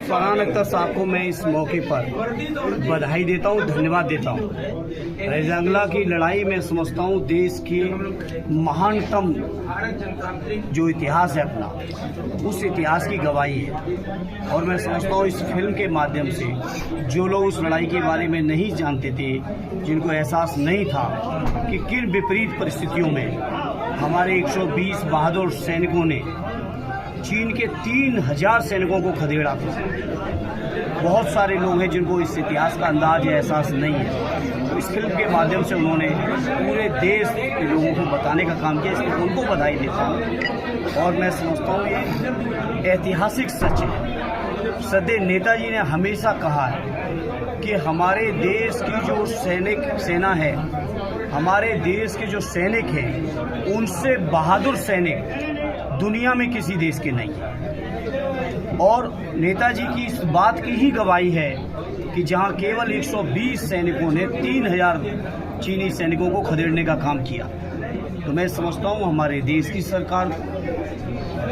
फरहान अख्तर साहब को मैं इस मौके पर बधाई देता हूँ, धन्यवाद देता हूँ। रैजंगला की लड़ाई में समझता हूँ देश की महानतम जो इतिहास है अपना, उस इतिहास की गवाही है। और मैं समझता हूँ इस फिल्म के माध्यम से जो लोग उस लड़ाई के बारे में नहीं जानते थे, जिनको एहसास नहीं था कि किन विपरीत परिस्थितियों में हमारे 120 बहादुर सैनिकों ने चीन के 3000 सैनिकों को खदेड़ा था। बहुत सारे लोग हैं जिनको इस इतिहास का अंदाज या एहसास नहीं है। तो इस फिल्म के माध्यम से उन्होंने पूरे देश के लोगों को बताने का काम किया, इसलिए उनको बधाई देता हूँ। और मैं समझता हूँ ये ऐतिहासिक सच है। श्रद्धेय नेताजी ने हमेशा कहा है कि हमारे देश की जो सेना है, हमारे देश के जो सैनिक हैं, उनसे बहादुर सैनिक दुनिया में किसी देश के नहीं है। और नेताजी की इस बात की ही गवाही है कि जहां केवल 120 सैनिकों ने 3000 चीनी सैनिकों को खदेड़ने का काम किया। तो मैं समझता हूं हमारे देश की सरकार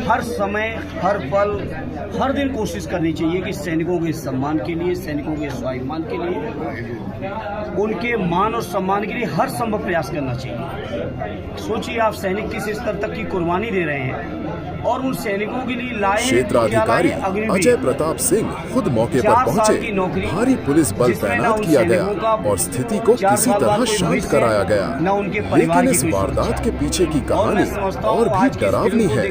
हर समय, हर पल, हर दिन कोशिश करनी चाहिए कि सैनिकों के सम्मान के लिए, सैनिकों के स्वाभिमान के लिए, उनके मान और सम्मान के लिए हर संभव प्रयास करना चाहिए। सोचिए आप सैनिक किस स्तर तक की कुर्बानी दे रहे हैं और उन सैनिकों के लिए लाए क्षेत्राधिकारी अजय प्रताप सिंह खुद मौके पर पहुंचे। भारी पुलिस बल तैनात किया गया और स्थिति को किसी तरह शांत कराया गया। लेकिन इस वारदात के पीछे की कहानी और भी डरावनी है।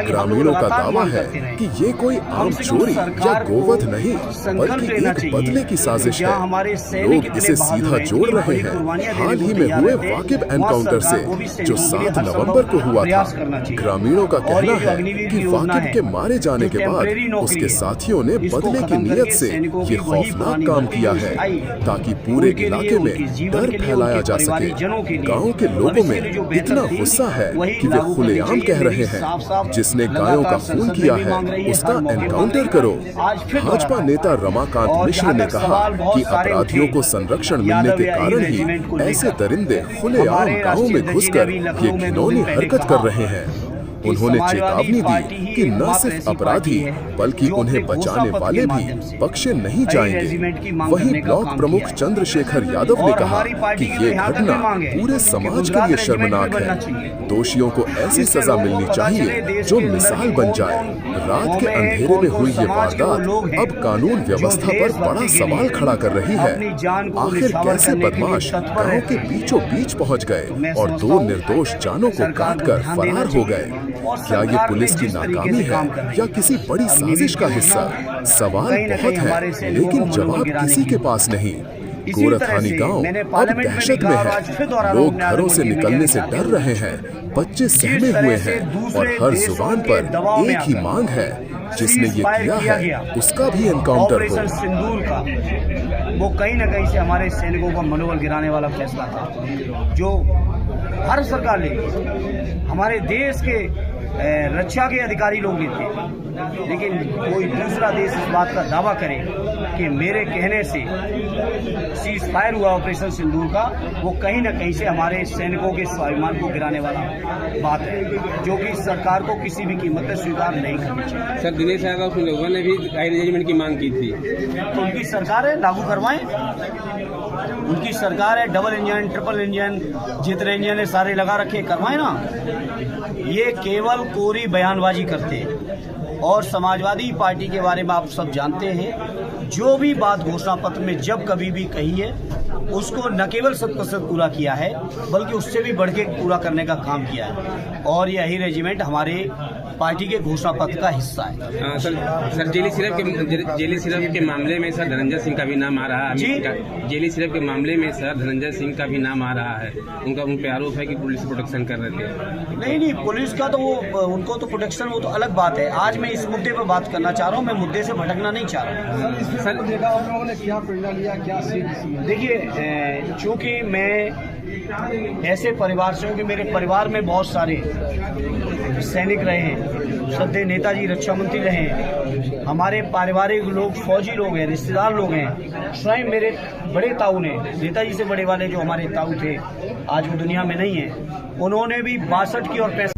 ग्रामीणों का दावा है कि ये कोई आम चोरी या गोवध नहीं, बल्कि एक बदले की साजिश है। लोग इसे सीधा जोड़ रहे हैं हाल ही में हुए वाकिब एनकाउंटर से, जो 7 नवंबर को हुआ था। ग्रामीणों का कहना है कि वाकिब के मारे जाने के बाद उसके साथियों ने बदले की नीयत से ये खौफनाक काम किया है, ताकि पूरे इलाके में डर फैलाया जा सके। गांव के लोगों में इतना गुस्सा है कि वे खुलेआम कह रहे हैं, जिसने गायों का खून किया है उसका एनकाउंटर करो। भाजपा नेता रमाकांत मिश्र ने कहा कि अपराधियों को संरक्षण मिलने के कारण ही ऐसे दरिंदे खुलेआम गांवों में घुसकर ये घिनौनी हरकत कर रहे हैं। उन्होंने चेतावनी दी कि न सिर्फ अपराधी बल्कि उन्हें बचाने वाले भी बख्शे नहीं जाएंगे। वहीं ब्लॉक प्रमुख चंद्रशेखर यादव ने कहा कि ये घटना पूरे समाज के लिए शर्मनाक है। दोषियों को ऐसी सजा मिलनी चाहिए जो मिसाल बन जाए। रात के अंधेरे में हुई ये वारदात अब कानून व्यवस्था पर बड़ा सवाल खड़ा कर रही है। आखिर कैसे बदमाश गांव के बीचों बीच पहुंच गए और 2 निर्दोष जानों को काटकर फरार हो गए? क्या ये पुलिस की नाकामी है या किसी बड़ी साजिश का हिस्सा? सवाल बहुत है, लेकिन जवाब किसी के पास नहीं। गोरथानी गांव अब दहशत में है। लोग घरों से निकलने से डर रहे हैं, बच्चे सहमे हुए हैं और हर जुबान पर एक ही मांग है, जिसने ये किया है उसका भी एनकाउंटर हो। सिंदूर का वो कहीं न कहीं से हमारे सैनिकों का मनोबल गिराने वाला फैसला था, जो भारत सरकार लेगी। हमारे देश के रक्षा के अधिकारी लोग लेते, लेकिन कोई दूसरा देश इस बात का दावा करे कि मेरे कहने से सीज फायर हुआ ऑपरेशन सिंदूर का, वो कहीं न कहीं से हमारे सैनिकों के स्वाभिमान को गिराने वाला बात है, जो कि सरकार को किसी भी कीमत पर स्वीकार नहीं करनी चाहिए। सर, दिनेश यादव लोगों ने भी हाई रेजिमेंट की मांग की थी, तो उनकी सरकार है, लागू करवाएं। उनकी सरकार है, डबल इंजन, ट्रिपल इंजन, जितने इंजन है सारे लगा रखे, करवाएं ना। ये केवल कोरी बयानबाजी करते हैं। और समाजवादी पार्टी के बारे में आप सब जानते हैं, जो भी बात घोषणा पत्र में जब कभी भी कही है, उसको न केवल 100% पूरा किया है, बल्कि उससे भी बढ़ के पूरा करने का काम किया है। और यही रेजिमेंट हमारे पार्टी के घोषणा पत्र का हिस्सा है। सर जेली सिरप के मामले में सर धनंजय सिंह का भी नाम आ रहा है। जेली सिरप के मामले में सर धनंजय सिंह का भी नाम आ रहा है। उन पे आरोप है कि पुलिस प्रोटेक्शन कर रहे थे। नहीं, पुलिस का तो वो उनको तो प्रोटेक्शन, वो तो अलग बात है। आज मैं इस मुद्दे पर बात करना चाह रहा हूँ, मैं मुद्दे से भटकना नहीं चाह रहा हूँ। सर लोगों ने क्या प्रेरणा लिया, क्या देखिए, चूँकि मैं ऐसे परिवार से हूँ कि मेरे परिवार में बहुत सारे सैनिक रहे हैं, श्रद्धेय नेताजी रक्षा मंत्री रहे हैं, हमारे पारिवारिक लोग फौजी लोग हैं, रिश्तेदार लोग हैं। स्वयं मेरे बड़े ताऊ ने, नेताजी से बड़े वाले जो हमारे ताऊ थे, आज वो दुनिया में नहीं है, उन्होंने भी 62 की और 65